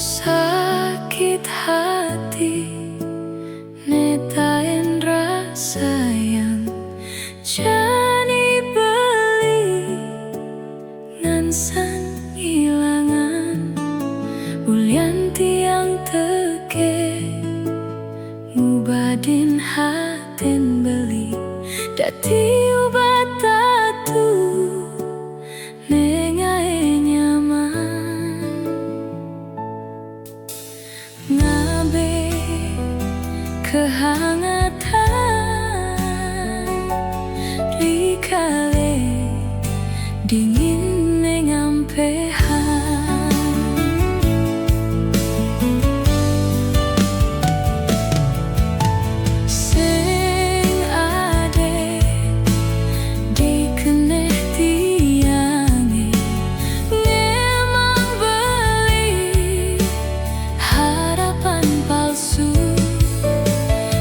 Sakit hati netain rasa yang jani beli ngansan ilangan ulian tiang teke ngubadin hatin beli dati ubat tatu nengae nyaman ngabe kehangatan likale dingin nengampehan sing ade dikeneh tiange ngemang beli harapan palsu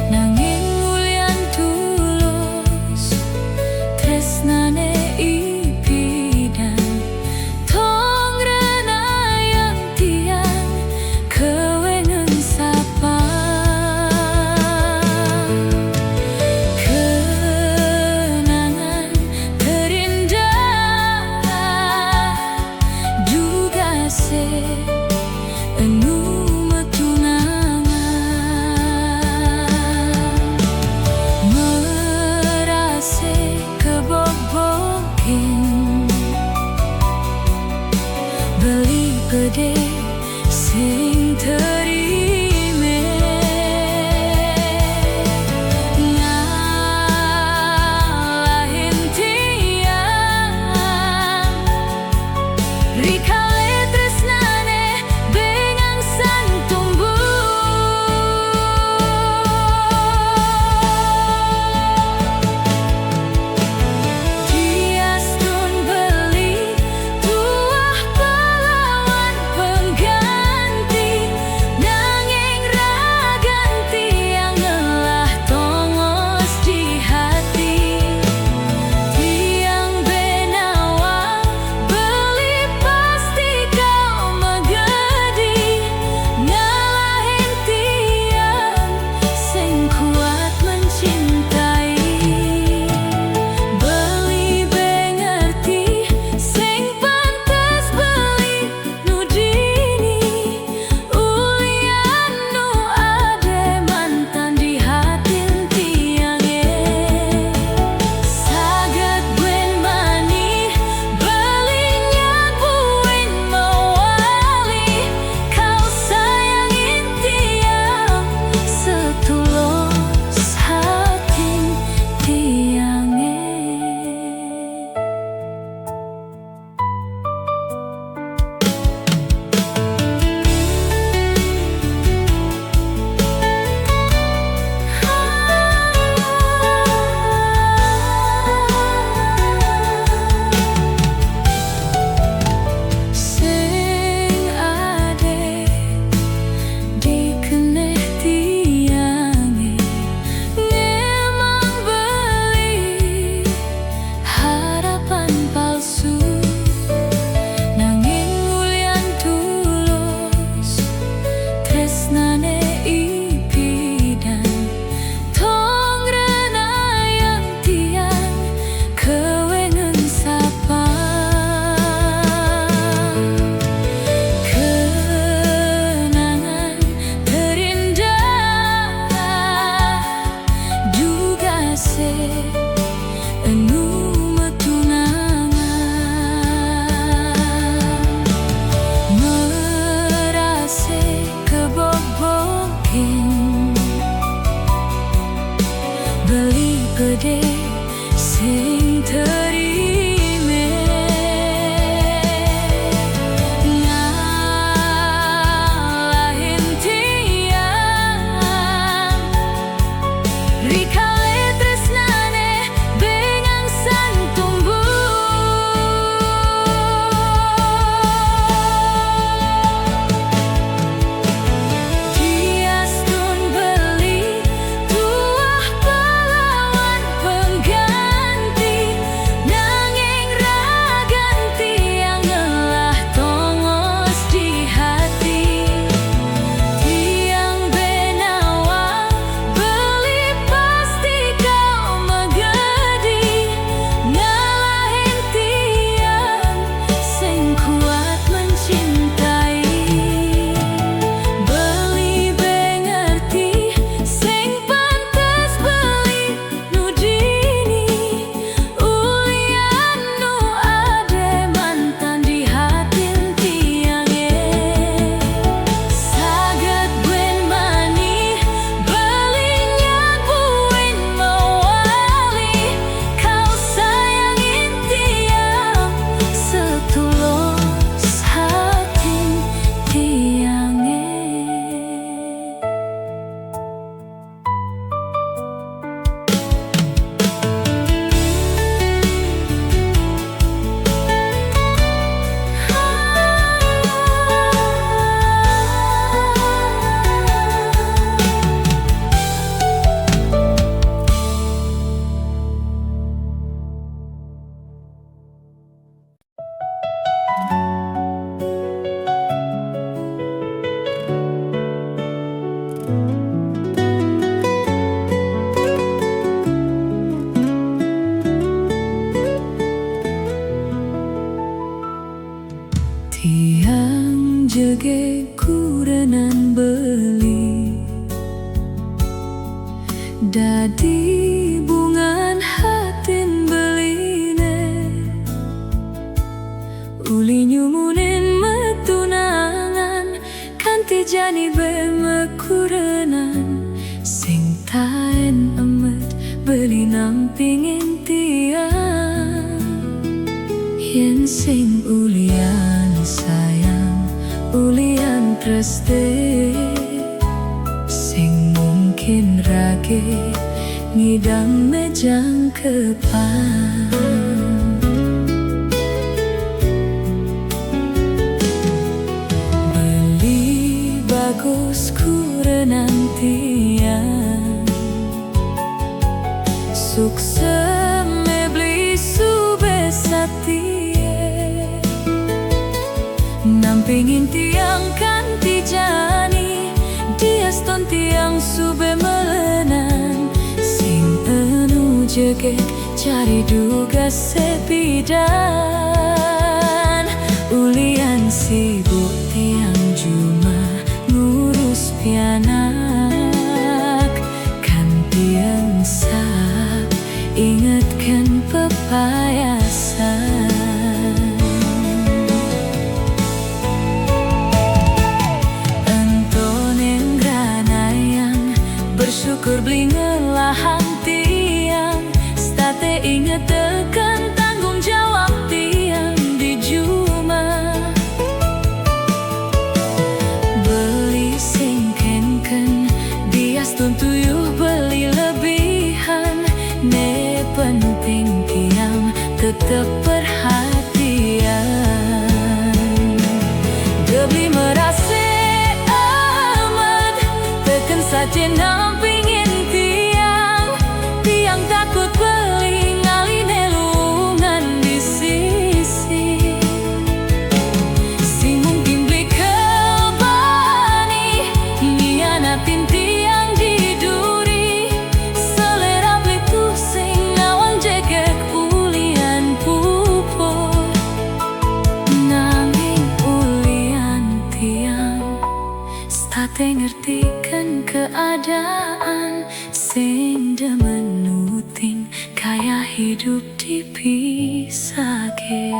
nanging ulian tulus tresnane ipidan tong renayang tiang kewengen sapa kenangan terindah juga se enu merase kebobokin beli gede sing terime ngalahin tiang rikale tresnane bengang san Tiastun beli tuah pahlawan pengganti nanging raganti yang ngelah tongos di hati tiang benawang beli pasti kau megedi ngalahin tiang sing kuat mencintai beli bengerti sing pantas beli nudini ulian nu ade mantan di hatin tiange saged buen mani beli nyabuin mawali kau sayangin tiang setulus hatin tiange sing ade dikeneh tiange ngemang beli harapan palsu nanging ulian tulus tresnane ipidan tong renayang tiang kewengen sapa kenangan terindah juga se enu metunangan merase kebobokin beli gede sing terime ngalahin tiang rikale tresnane bengang san Tiastun beli tuah pahlawan jege kurenan beli dadi bungan hatin beline uli nyumunin metunangan kanti jani bemekurenan sing taen emet beli nampingin tiang yen sing ulian sayang ulian treste sing mungkin rage ngidam mejang kepan beli bagus kurenan tiang sukses mebli subesatie nampingin tiang kanti jani diaston tiang sube melenan sing enu jegek cari duga sepidan ulian sibuk tiang cuma ngurus pianak kan tiang sah ingatkan pepayasan bersyukur beli ngelahan tiang state inget tekan tanggung jawab tiang di juma beli singkenken dias tuntuyuh beli lebihan ne penting tiang tetep perhatian gebli merase amat teken saja nampingin tiang tiang takut beli ngaline lungan di sisi si mungkin beli kebani ngianatin tiang di duri selera beli pusing ngawang jegek ulian pupur nanging ulian tiang state ngertikan keadaan sing demenutin kaya hidup dipisake.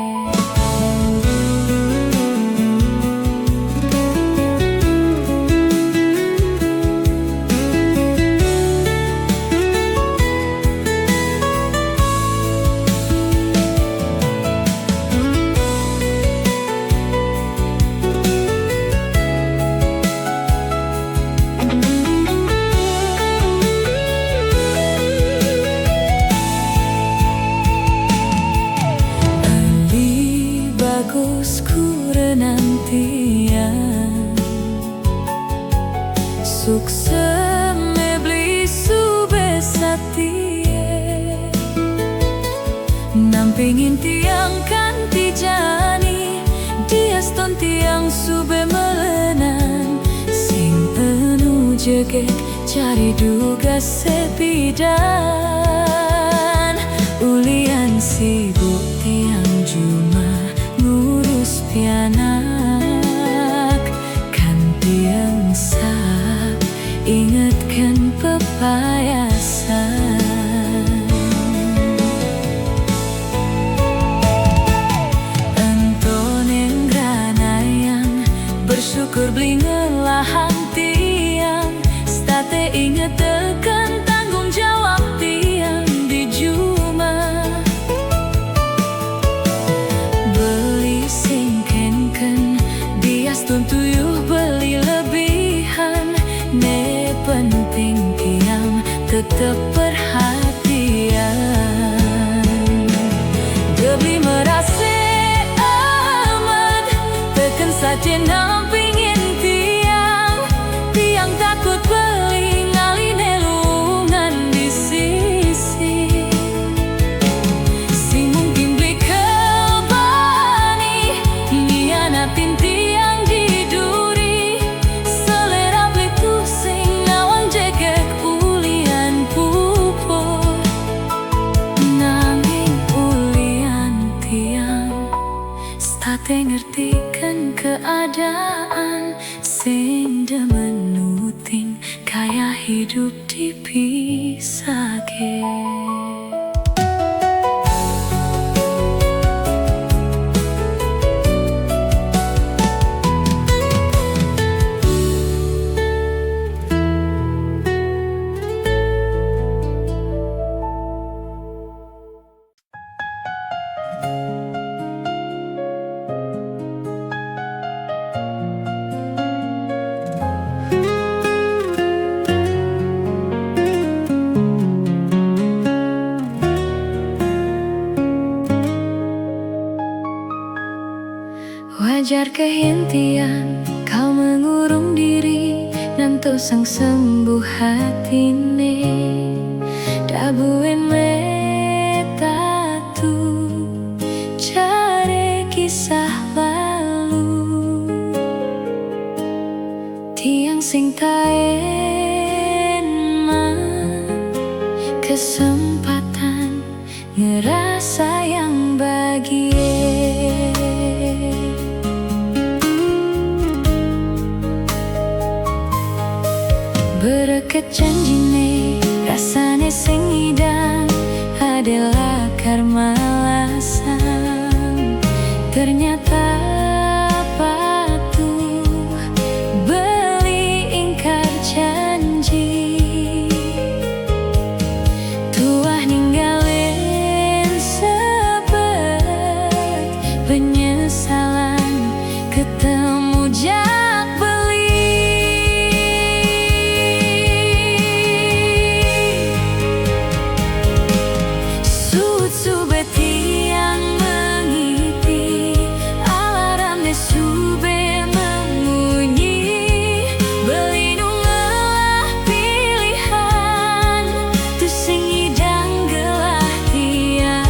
Bagus kurenan tiang sukses mebli subesatie nampingin tiang kanti jani diaston tiang sube melenan sing enu jegek cari duga sepidan ulian sibuk tiang cuma ngurus pianak kan tiang sah ingatkan pepayasan entoneng granayang bersyukur beli ngelahan tiang state inget tekan tanggung jawab tiang di juma tuntuyuh beli lebihan ne penting tiang tetep perhatian gebli merase amat teken saja nampingin tiang tiang takut beli ngaline lungan di sisi si mungkin beli kebani ngianatin tiang selera beli pusing ngawang jegek ulian pupur sing demen nutin kaya hidup dipisahke. Wajar kehentian kau mengurung diri nanto sang sembuh hatine dabuen metatu cari kisah lalu tiang sing taen kesempatan ngerasa yang bahagia. Bereket janjine rasane sing idam adalah karma alasan ternyata patuh beli ingkar janji tuah ninggalin sebet penyesalan ketemu jak beli. Subeti yang mengiti alarm sube memunyi belinunglah pilihan tu sing idang gelah tiang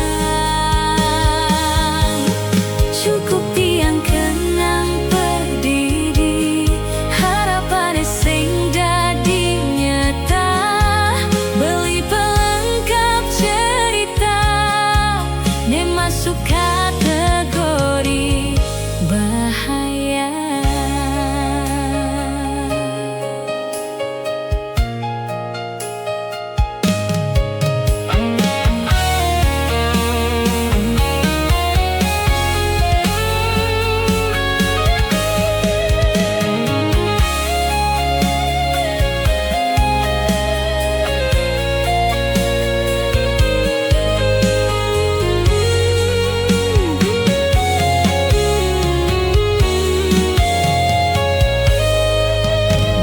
cukup tiang kenang berdiri harapan sing dadi nyata beli pelengkap cerita masuk kategori bahaya.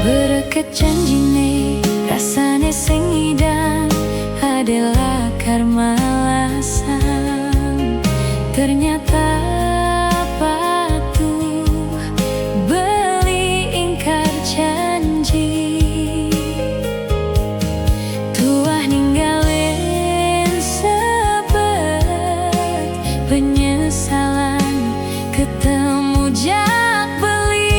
Bereket janjine rasane sing idam adalah karma alasan ternyata patuh beli ingkar janji tuah ninggalin sebet penyesalan ketemu jak beli.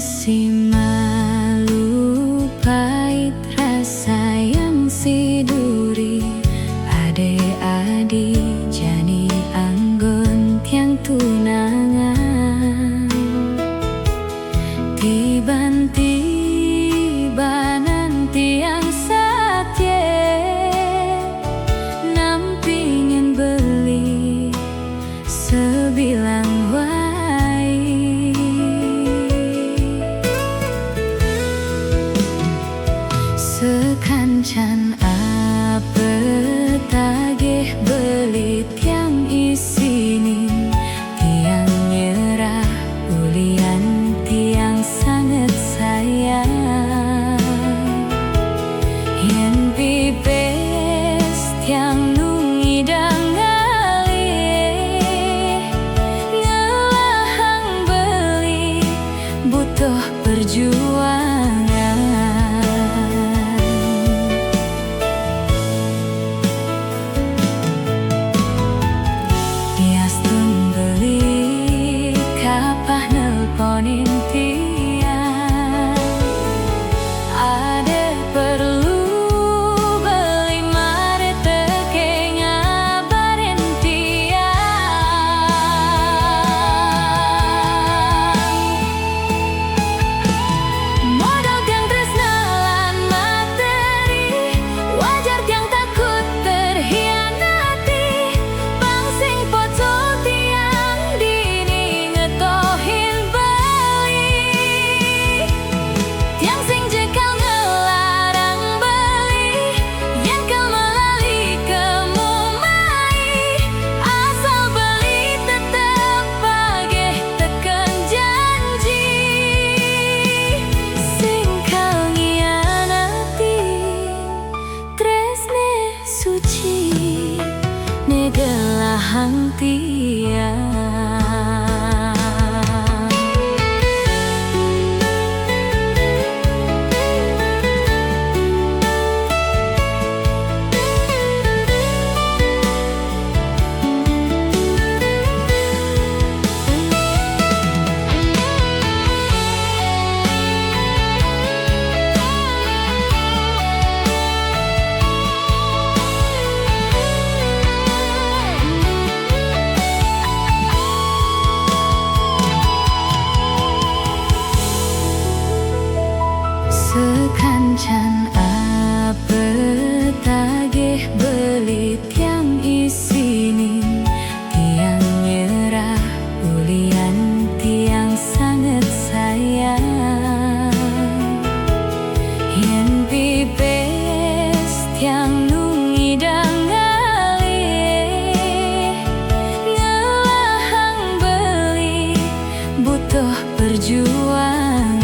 si malu pahit rasa yang si duri ade-ade jani anggon tiang tunangan tiba-tiba nanti yang satye nampingin beli sebilang sekancan apa tagih beli tiang isinin tiang nyerah ulian tiang sangat sayang yen pipes tiang nungidang ngalih ngelahang beli butuh perjuangan. Negelahang tiang sekancan apa tagih beli tiang isinin tiang nyerah ulian tiang sangat sayang yen pipes tiang nungidang ngalih ngelahang beli butuh perjuangan.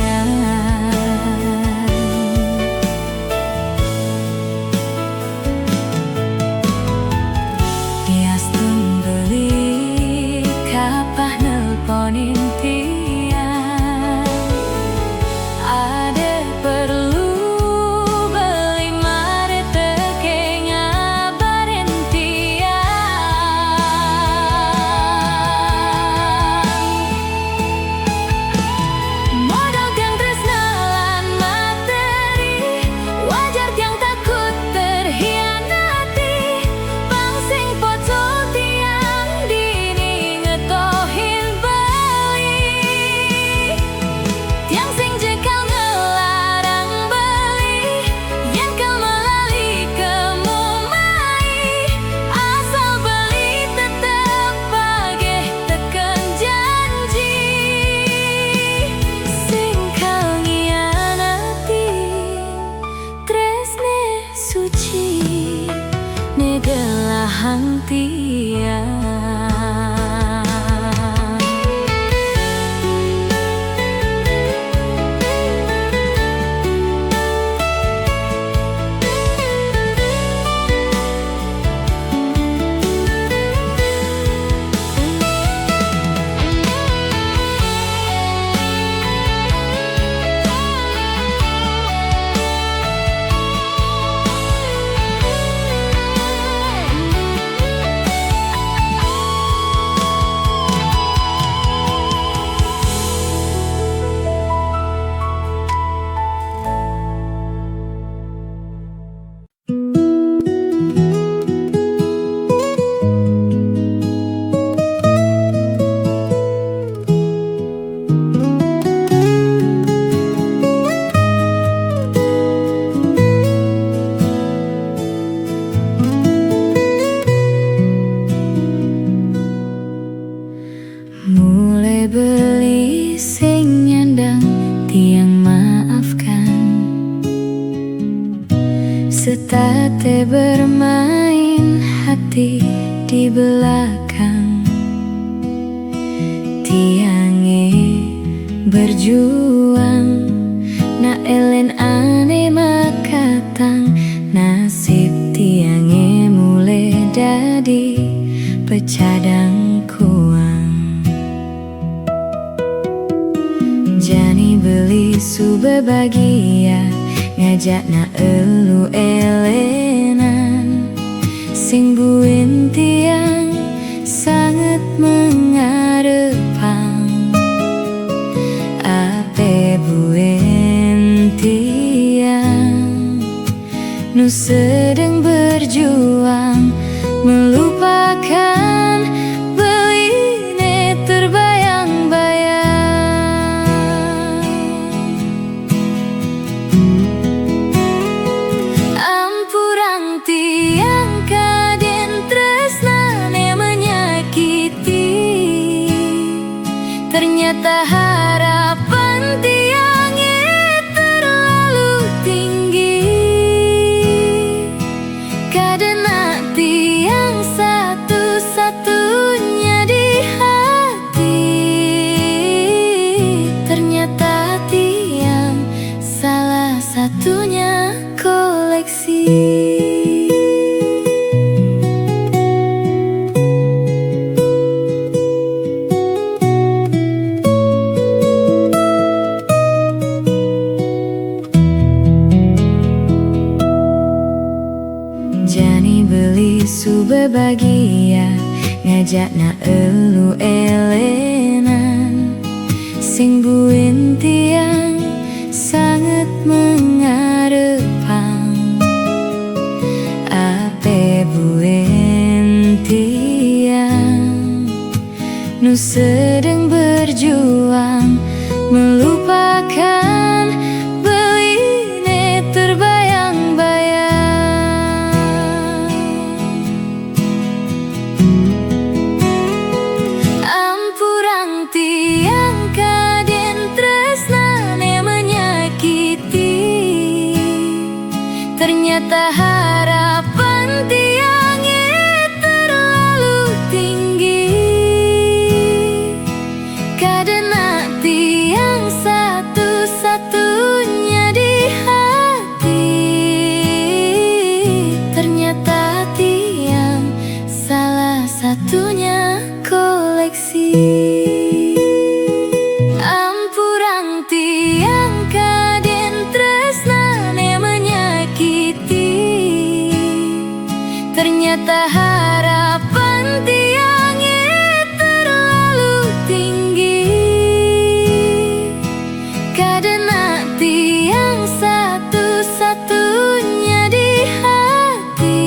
tiang maafkan. Setate bermain hati di belakang, tiange berjuang, na elen ane makatang. Nasib tiange mulai dadi pecadang kuang. Jani beli sube bahagia, ngajak na elu elenan. Sing buin tiang sangat mengarepang. Ape buin tiang nu sedang berjuang, melupakan beline terbayang-bayang. Ampurang tiang kaden tresnane menyakiti. Ternyata harapan tiangnya terlalu tinggi. Kadena tiang satu-satunya di hati. Ternyata tiang salah satunya koleksi. Jani beli sube bahagia, ngajak na elu elenan. Sing buin tiang sangat mengarepang. Ape buin tiang nu sedang berjuang, melupakan beline terbayang-bayang. Ampurang tiang kaden tresnane menyakiti. Ternyata harapan tiangnya terlalu tinggi. Kadena tiang satu-satunya di hati. Ternyata tiang salah satunya koleksi. Ampurang tiang kaden tresnane menyakiti. Ternyata harapan tiangnya terlalu tinggi. Kadena tiang satu-satunya di hati.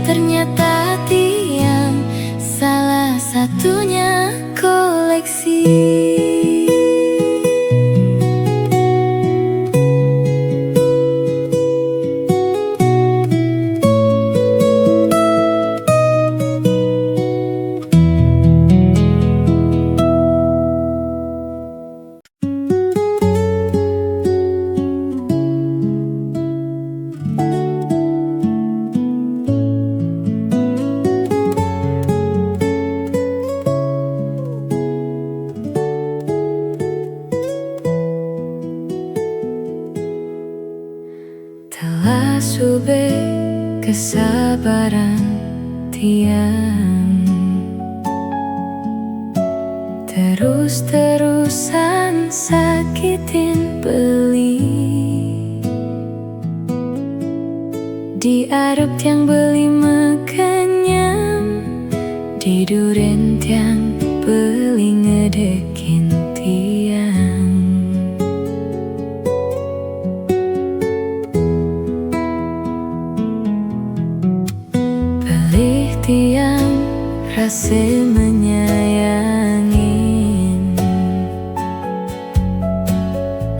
Ternyata tiang salah satunya koleksi. Telah sube kesabaran tiang, terus-terusan sakitin beli. Diarep tiang beli makanyam, diduren tiang beli ngedekin tiang. Beli tiang rasa menyayangin.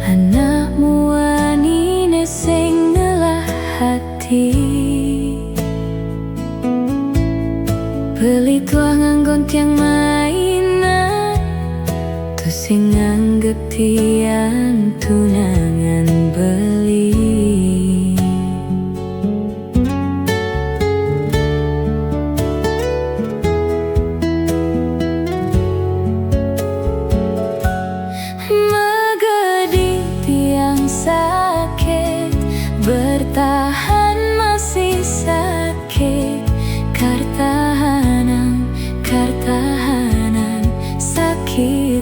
Anakmu anine sing ngelah hati. Beli tuah nganggon tiang mainan, terus sing anggap tiang tunangan beli. Megedi tiang sakit, bertahan masih sakit. Kartahanan sakit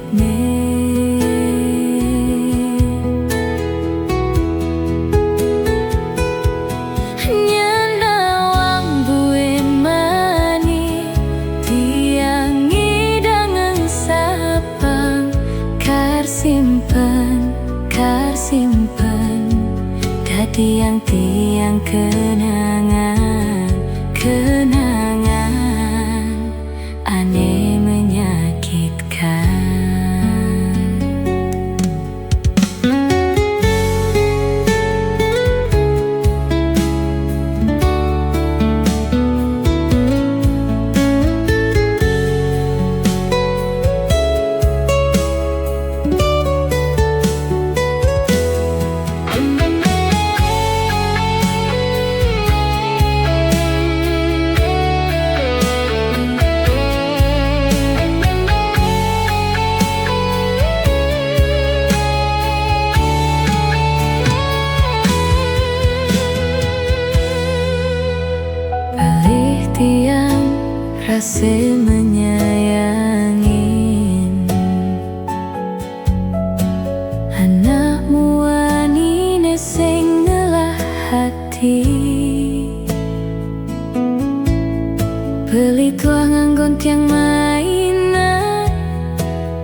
nyanawang buin mani tiang idangan sapang. Kar simpan dadi yang tiang kenangan aneh menyakitkan. Tiang rasa menyayangin anakmu anine sing ngelah hati. Beli tua nganggon tiang mainan,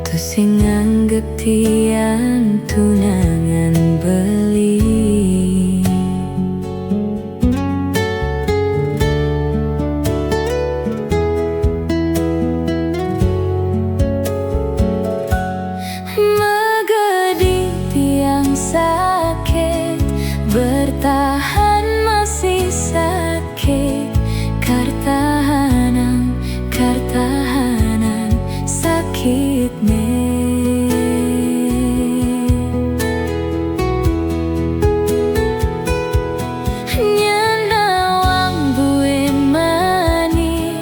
tu sing anggap tiang tunangan beli. Sakit, bertahan masih sakit. Kartahanan sakit nyanawang buin mani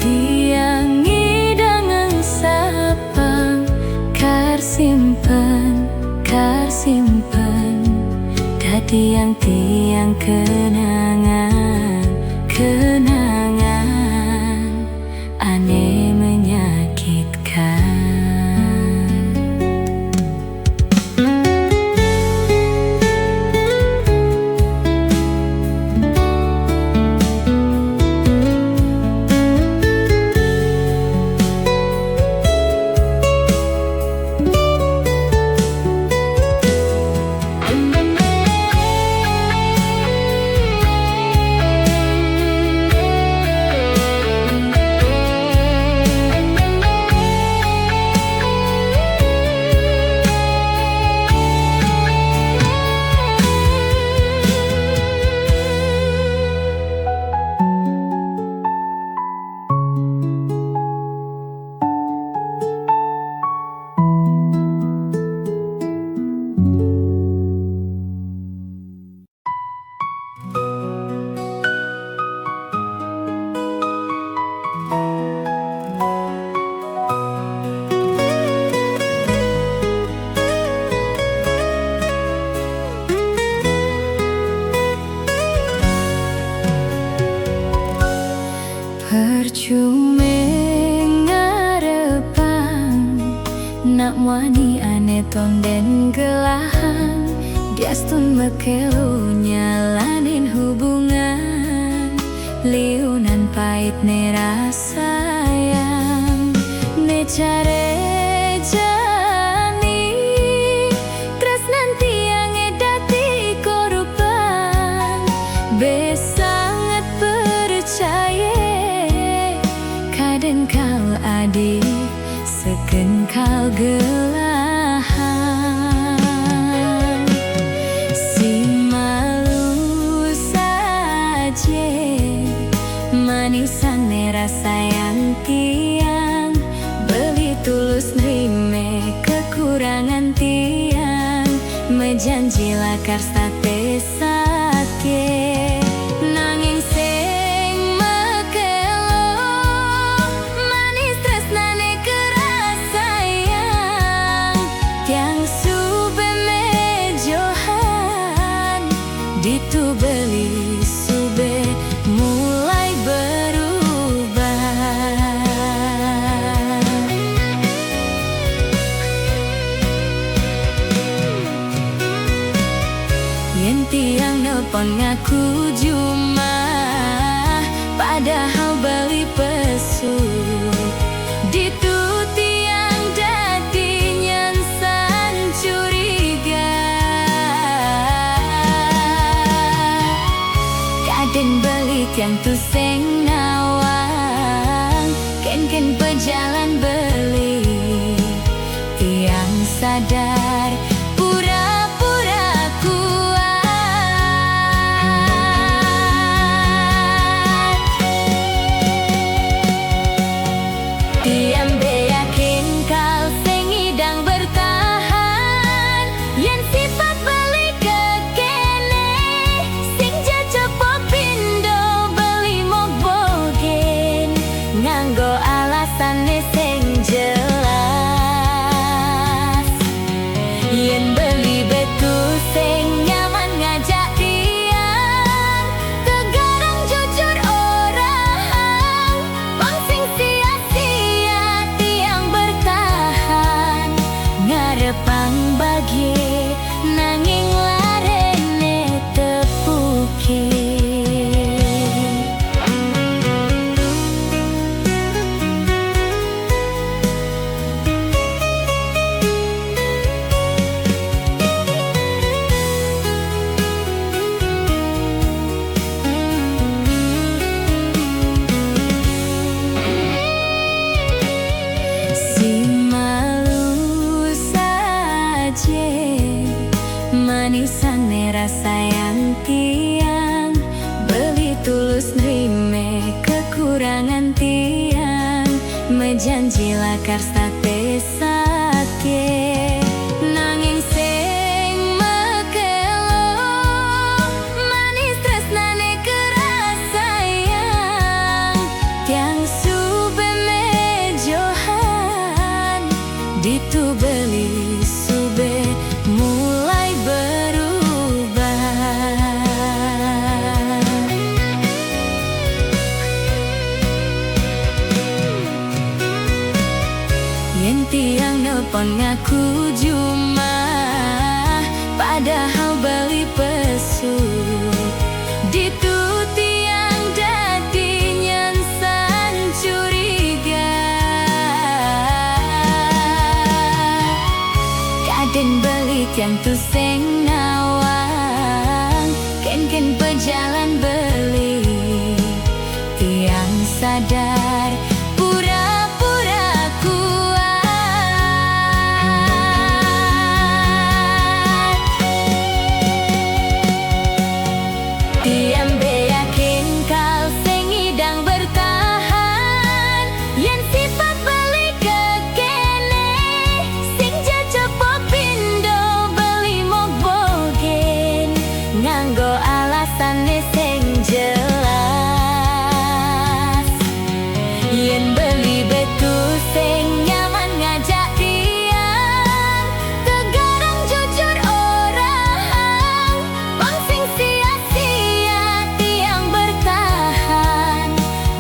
tiang idangan sapang. Kar simpan dadi yang tiang kenangan aneh menyakitkan. Percuma ngarepang nak wani ane tonden gelahan. Diastun mekelu nyalanin hubungan, liunan pahit ne rasayang ne care jani. Terus nanti yang edati korban besangat percaya. Kadang kau adik seken kau gelahan. Si malu saja manisan rasa yang tiang beli tu kekurangan tiang, mejanji lakar sate sake. Nanging sing mekelo manis tresnane kerasayang, tiang sube mejohan ditu beli sube mulai berubah. Yen tiang nelpon ngaku juma, padahal beli pesu ditu tiang dadi nyensan curiga. Kaden beli tiang tu seng nawang, ken pejalan beli tiang sadar pura-pura kuat. Tiang be yakin kal sing idang bertahan, yen sifat beli kekene sing jacopo pindo beli mogbogen nganggo alasane sing jelas. Yen beli betu sing nyaman ngajak tiang, kegarang jujur orang wong sing sia-sia tiang bertahan ngarepang bagi nanging larene tepuke. Si malu saja manisane rasa yang tiang, beli tulus nerime kekurangan tiang, mejanji lakar sate sake. Nanging sing mekelo manis tresnane kerasayang, tiang sube mejohan ditu beli sube mulai berubah. Yen tiang nelpon ngaku juma, padahal beli pesu ditu tiang dadi nyensan curiga. Kaden beli tiang tu seng nawang, ken pejalan beli tiang sadar pura-pura kuat. Tiang be yakin kal sing idang bertahan, yen sifat beli kekene sing jacopo pindo beli mogbogen nganggo alasane sing jelas. Yen beli betu sing nyaman ngajak tiang, kegarang jujur orang wong sing sia-sia tiang bertahan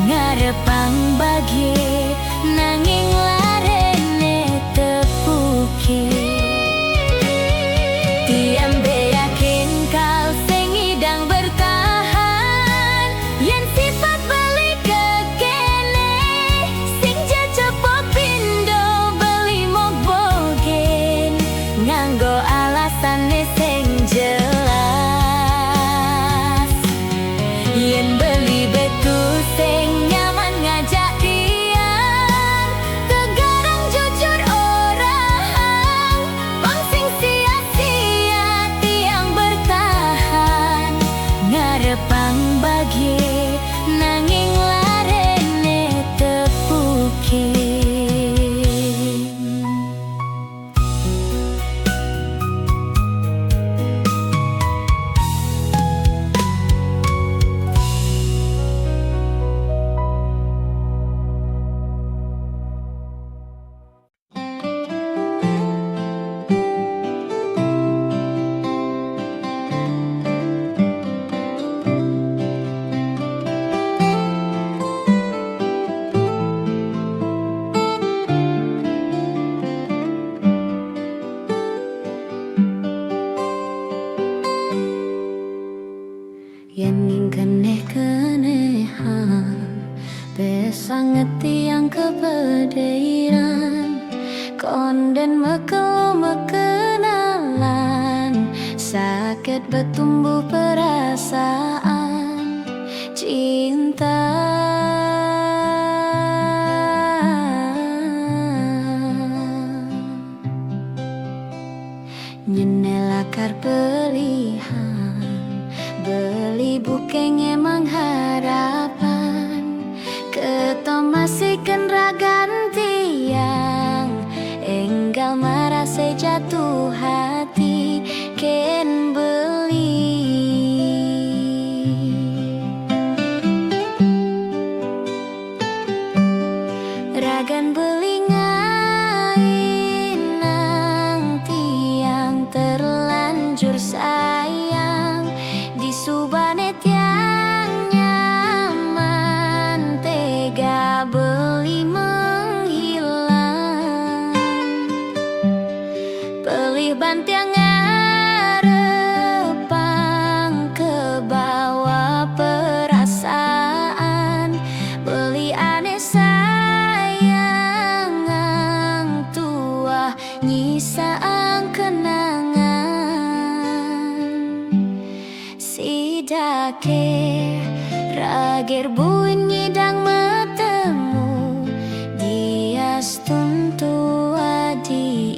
ngarepang bagi nanging larene tepuke. Tiang be yakin kal sing idang bertahan, yen sifat beli kekene sing jacopo pindo beli mogbogen nganggo alasane sing jelas. Yen beli betu sing nyaman ngajak tiang, kegarang jujur orang wong sing sia-sia tiang bertahan ngarepang bagi nanging larene tepuke. sakit bertumbuh perasaan cinta. Nyenela kar pelihan beli bukeng emang harapan keto masih ken raganti yang enggal marase jatuh hati ken beli ragan beli ngainang tiang terlanjur sayang disubane tiang nyaman tega beli menghilang pelih bantiang ngarepang ke bawah perasaan beli aneh sayang ang tua nyisa ang kenangan sidake rager buin nyidang metemu dias tuntu adi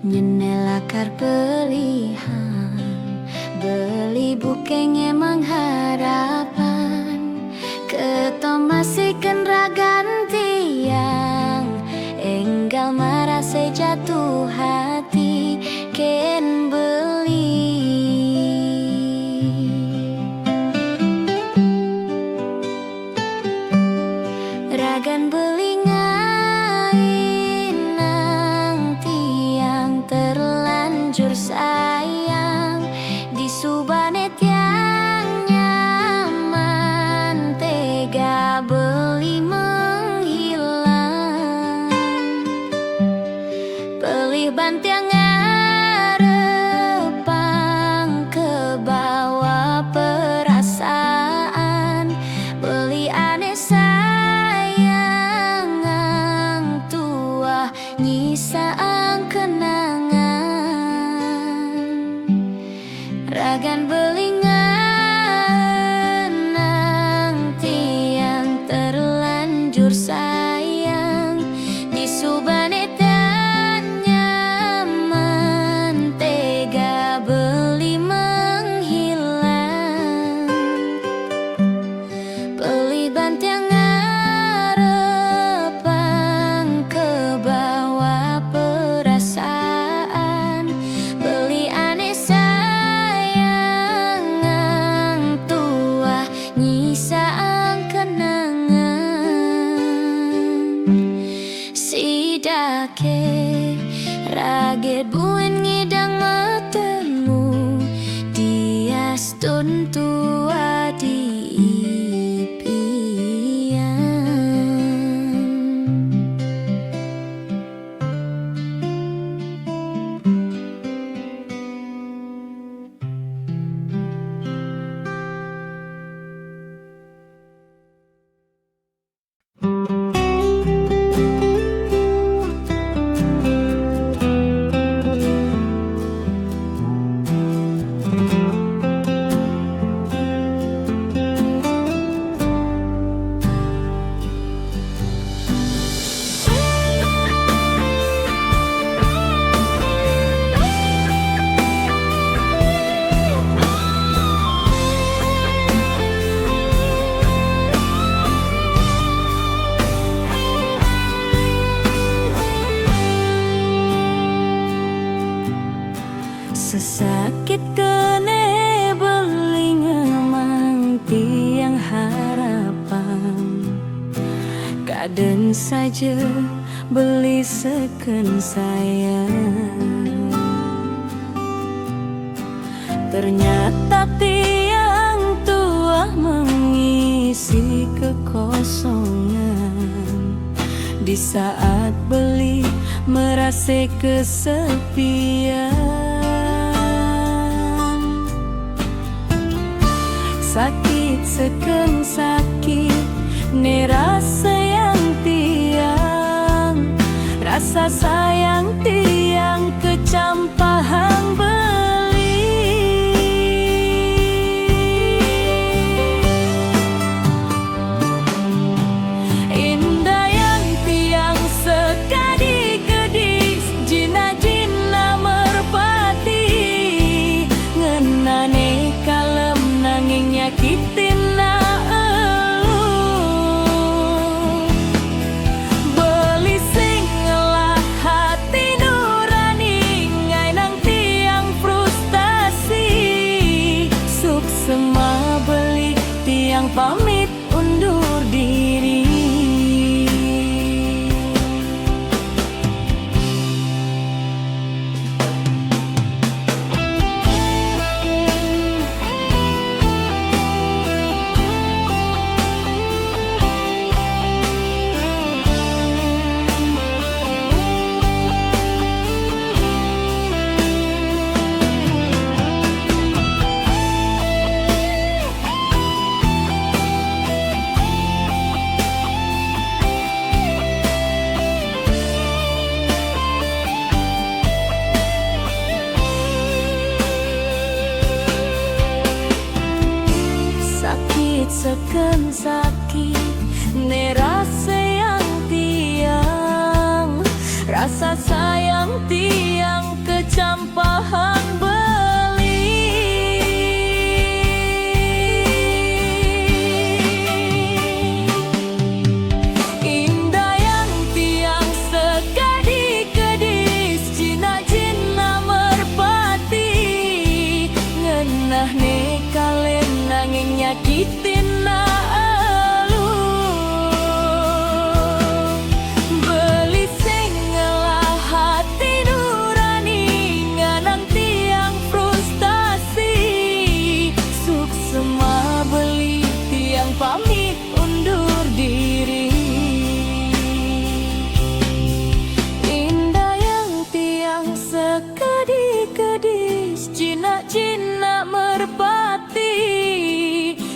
nyenela kar pelihan beli bukeng emang harapan keto masih ken raganti yang enggal marase jatuh hati ken beli ragan beli terlanjur sayang disubane tiang nyaman tega beli menghilang pelih bantiang ngarepang ke bawah perasaan beli aneh sayang ang tua nyisa ang kenangan ragan belingan nang tiang terlanjur sayang disubane tan nyaman tega beli menghilang beli bantiang ngarepang ke bawah perasaan beli aneh nyisa ang kenangan sidake raget buin ngidang metemu dias tuntu adi sesakit kene beling emang tiang harapan kaden saja beli seken sayang ternyata tiang tua mengisi kekosongan Di saat beli merasa kesepian, sakit seken sakit ne rasa yang tiang, rasa sayang tiang kecampahan beli. Indah yang tiang sekadi kedis jina jina merpati, ngenane kalem nanging nyakitin na elu. Beli sing ngelah hati nurani ngai nang tiang frustasi, suksema beli tiang pamit undur diri. Sakit seken sakit ne rasa yang tiang, rasa sayang tiang kecampahan beli. Indah yang tiang sekadi kedis jina jina merpati, ngenah ne kalem nanging nyakitin na elu. Beli sing ngelah hati nurani nganang tiang frustasi, suksema beli tiang pamit undur diri. Indah yang tiang sekadi kedis jina jina merpati,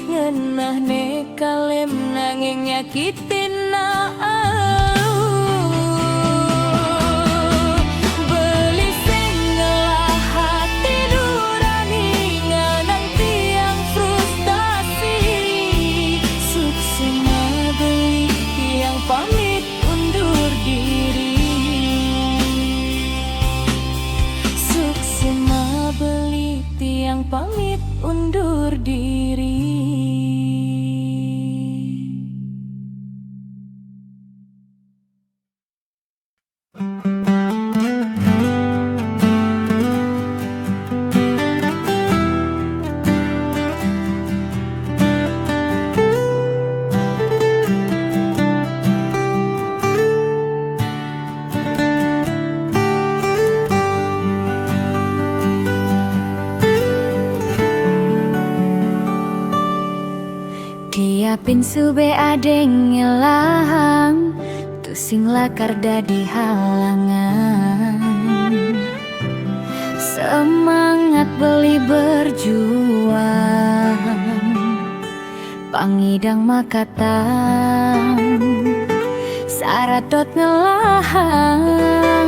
ngenah ne kalem nanging nyakitin na elu. Beli sing ngelah hati nurani nganang tiang frustasi, suksema beli tiang pamit undur diri. Suksema beli tiang pamit undur diri. Tiapin sube adeng ngelang, tu sing lakar dadi halangan. Semangat beli berjuang, pangidang makatan, saratot ngelahan.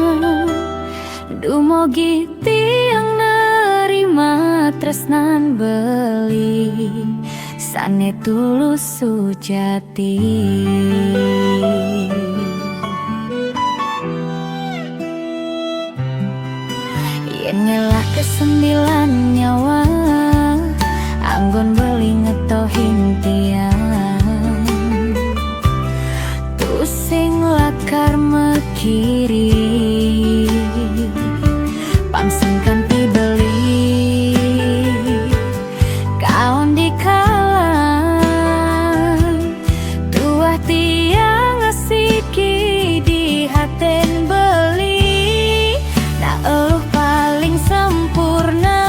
Dumogi tiang nerima tresnan beli, sane tulus sujati. Yen ngelah kesembilan nyawa, anggon beli ngetohin tiang, tu sing lakar mekiri, pamsengkan ti beli, kaon di kalang, tuah tiang ngasiki di haten beli, na eluh paling sempurna.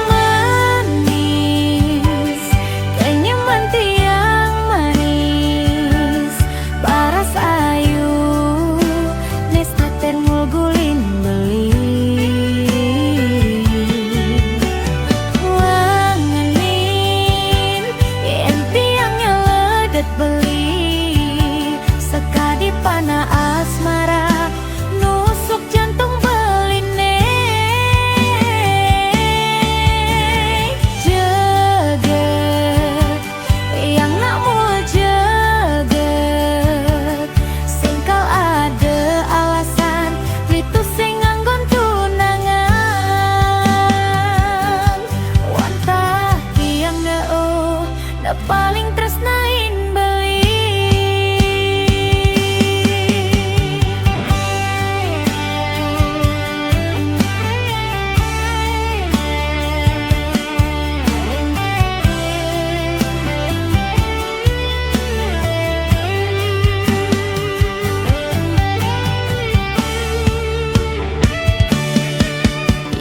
Mani da paling tresnain beli.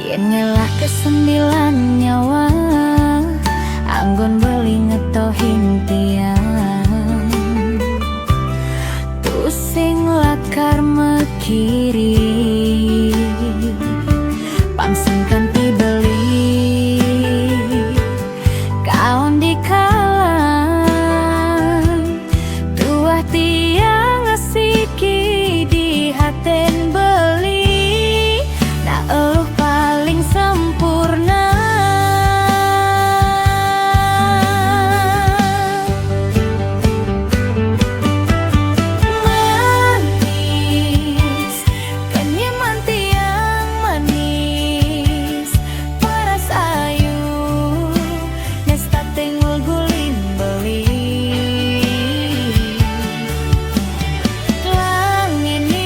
Yen ngelah kesembilan nyawa anggon beli ngetohin tiang tu sing lakar mekiri pangsengkan pi beli kaon dikalang tuah tiang ngesiki di haten beli na eluh paling sempurna. Manis kenyaman tiang manis paras ayu nesta tengul guling beli langinin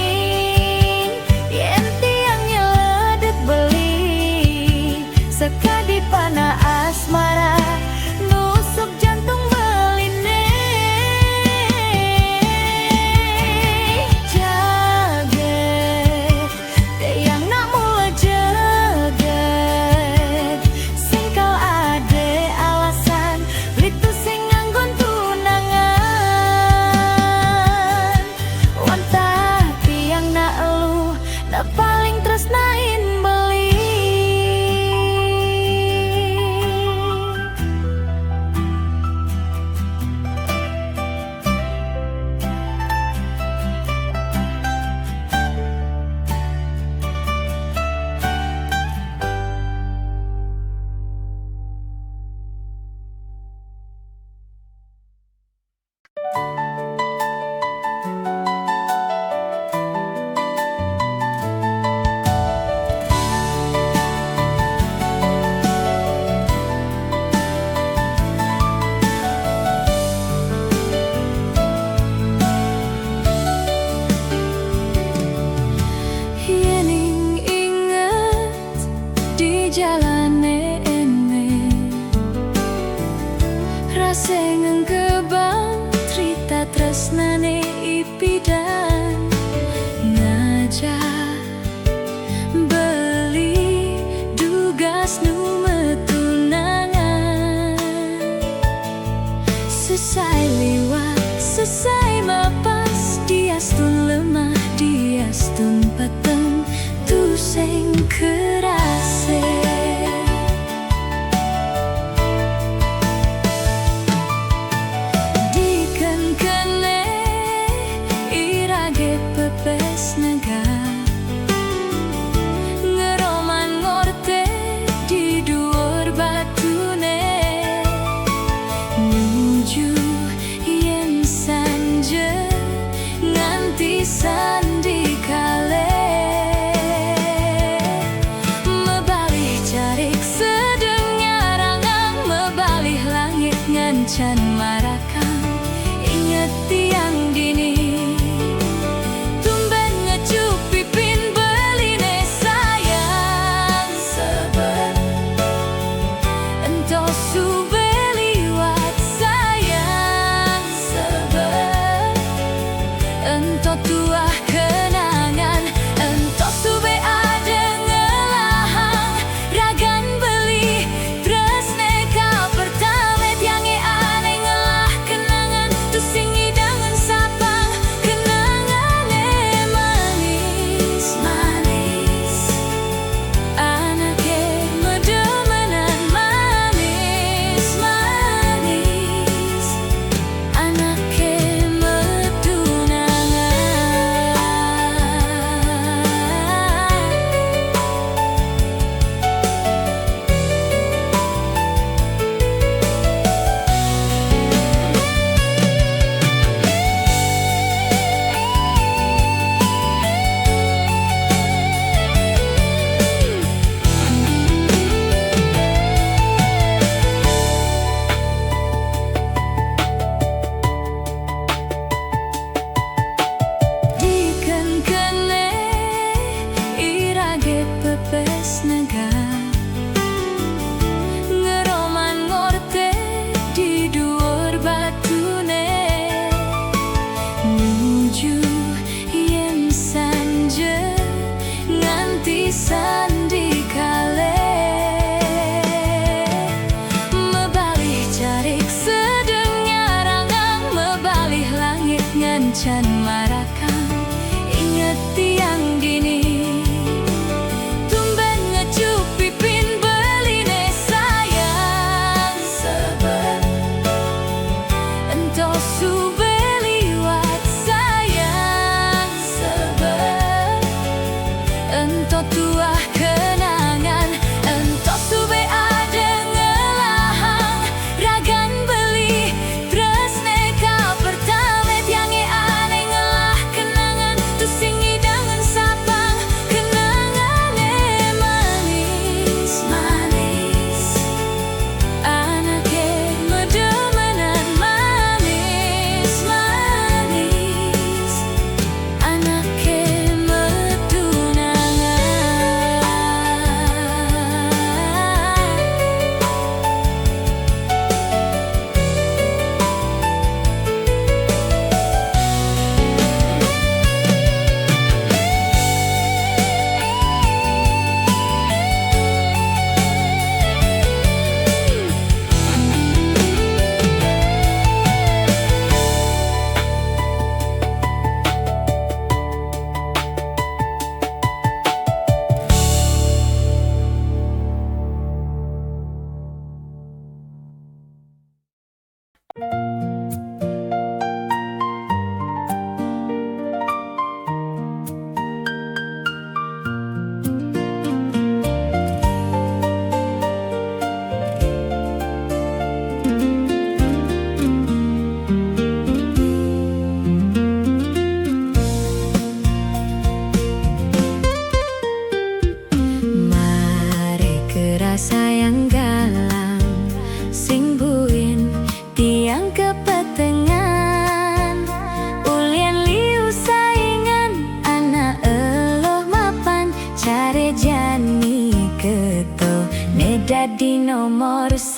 yen tiang nyeledet beli sekadi pana asmara nusuk jantung beline jaget tiang nak mula jaget singkal ade alasan litu sing nganggon tunangan wantah tiang nak elu na paling tresnain beli. Yening inget di jalane emen rasa ngengkebang cerita tresnane ipidan ngajak beli dugas nu metunangan selesai liwat selesai mapas diastun lemah diastun peteng tu sing kerase dikenkene irage pepes nega ngeroman ngorte di dhuwur batune nuju yen sanje nganti sandi kale mebalih carik sedengnya rangang mebalih langit ngancan marakang inget tiang dini tumben ngecup pipin beline sayang seber ento sube liwat sayang seber ento tuah kenangan ento sube ada ngelahang ragan beli tresne ka pertame tiange ane ngelah kenangan tu sing idangan sapang kenangane manis manis anake medemenan manis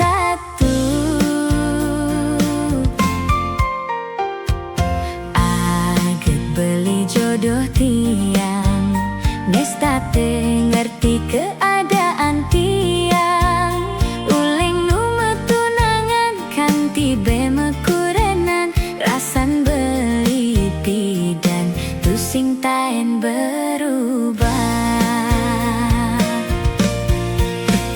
satu. Aget beli jodoh tiang, nestate ngerti keadaan tiang. Uleng nu metunangan kanti bemekurenan, rasan beli pidan tusing taen berubah.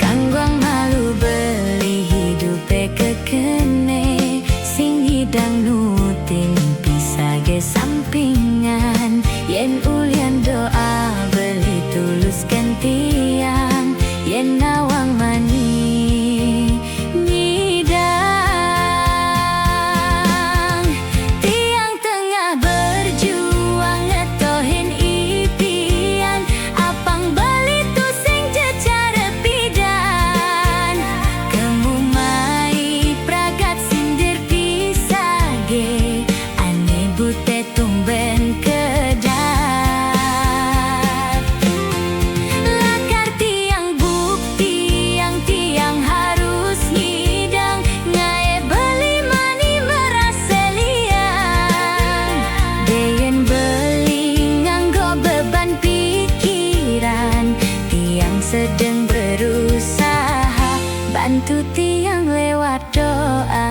Kangguang malu beli hidupe kekene, sing hidang nutin pisah ge sampingan. Yen ulian doa beli tuluskan tiang, yen nawang mani nyidang. Tiang tengah berjuang ngetohin ipian, apang beli tusing jecara pidan. Kemumai pragat sindir pisah ge, ane bute tumben kedat. Lakar tiang bukti yang tiang harus ngidang, ngae beli mani merasa liang. Deyen beli nganggo beban pikiran, tiang sedang berusaha bantu tiang lewat doa.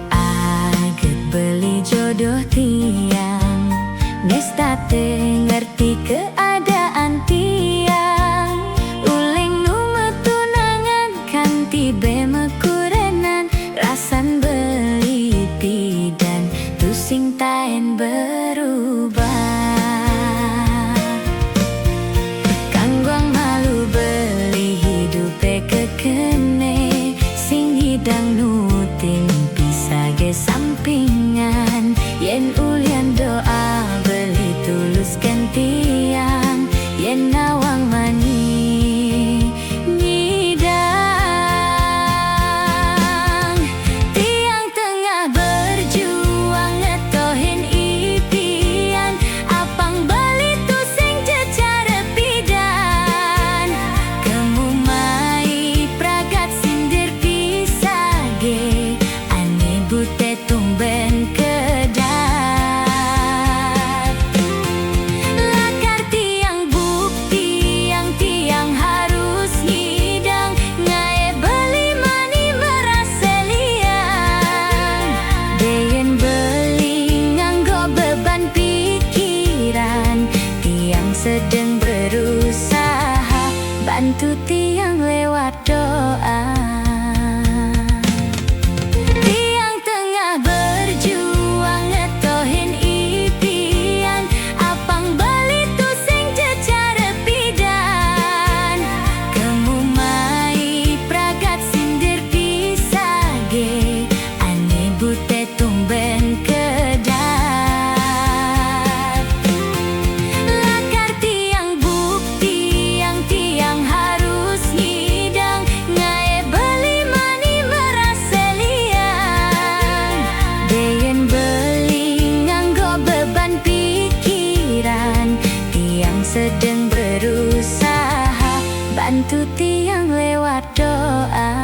Aget beli jodoh tiang, nestate ngerti keadaan tiang. Uleng nu metunangan kanti bemekurenan, rasan beli pidan tusing taen berubah. Kangguang malu beli hidupe kekene, sing hidang nutin pisah ge sampingan. Yen ulian doa beli tuluskan tiang, yen nawang mani nyidang. Tiang tengah berjuang ngetohin ipian, apang beli tusing jecara pidan. Kemumai pragat sindir pisah ge, ane bute tumben kedat. Lakar tiang bukti yang tiang harus ngidang, ngae beli mani merasa liang. Deyen beli nganggo beban pikiran, tiang sedang berusaha bantu tiang lewat doa. Tiang tengah berjuang ngetohin ipian, apang beli tusing jecara pidan. Kemumai pragat sindir pisah ge, ane bute tumben kedat. Lakar tiang bukti yang tiang harus ngidang, ngae beli mani merasa liang. Deyen beli nganggo beban pikiran, tiang sedang berusaha bantu tiang lewat doa.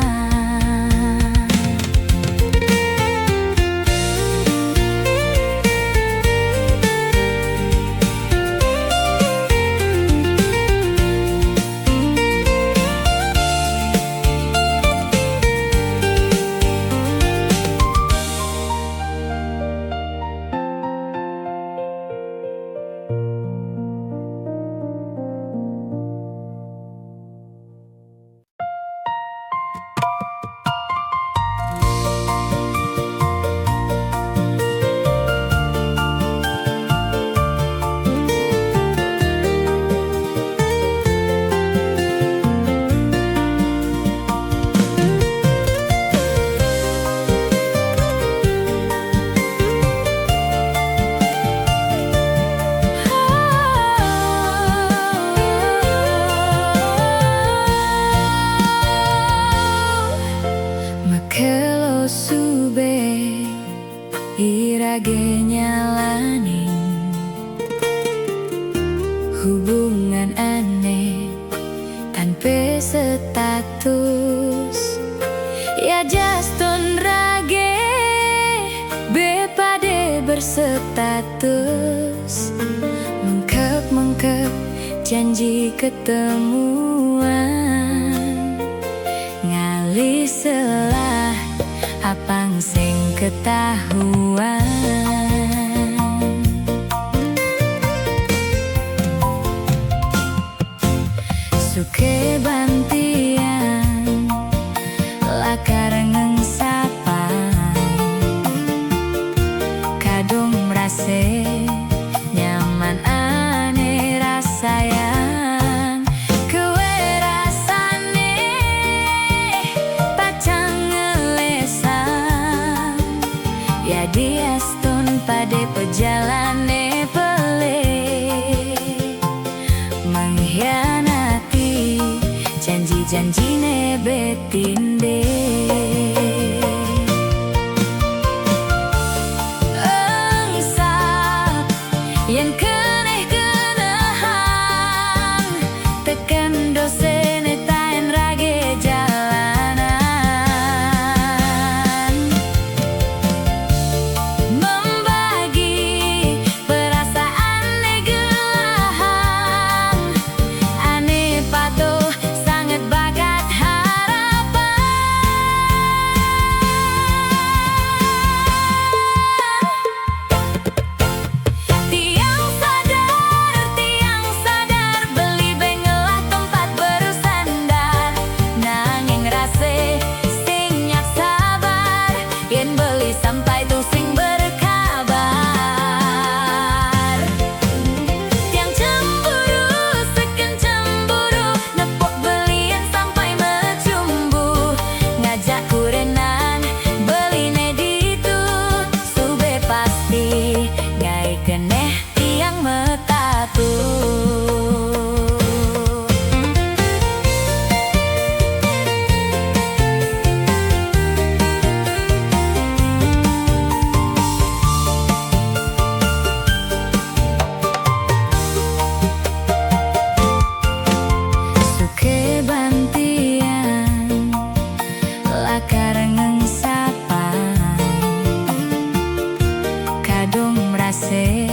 hubungan aneh tanpa status. Ya Juston rage bepade berstatus, mengkep janji ketemuan, ngalih selah apang sing ketahuan. Suke bantian lakar ngengsapan, kadung merase nyaman aneh rasayang. Kewe rasane pacang ngelesan, ya Juston pade pejalane pele, mengkhianati janji-janjine betinde. Engsap yen keneh-kenehan, tekan dosene taen rage jalanan. Membagi perasaan negelahan, ane patuh sangat bakat harapan. Tiang sadar beli bengelah tempat bersandar, nanging rase sing nyak sabar, yen beli sampai tu sing berkabar. Tiang cemburu seken cemburu, nepok belian sampai mecumbu, ngajak kurenan beline ditu, sube pasti ngai keneh tiang metatu. Suke bantian lakar ngengsapan, kadung merase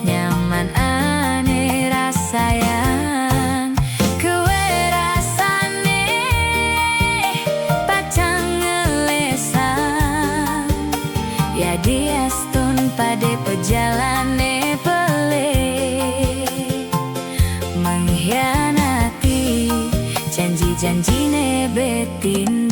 nyaman aneh rasayang. Kewe rasane pacang ngelesan, ya Juston pade pejalane pele, mengkhianati janji-janjine betinde.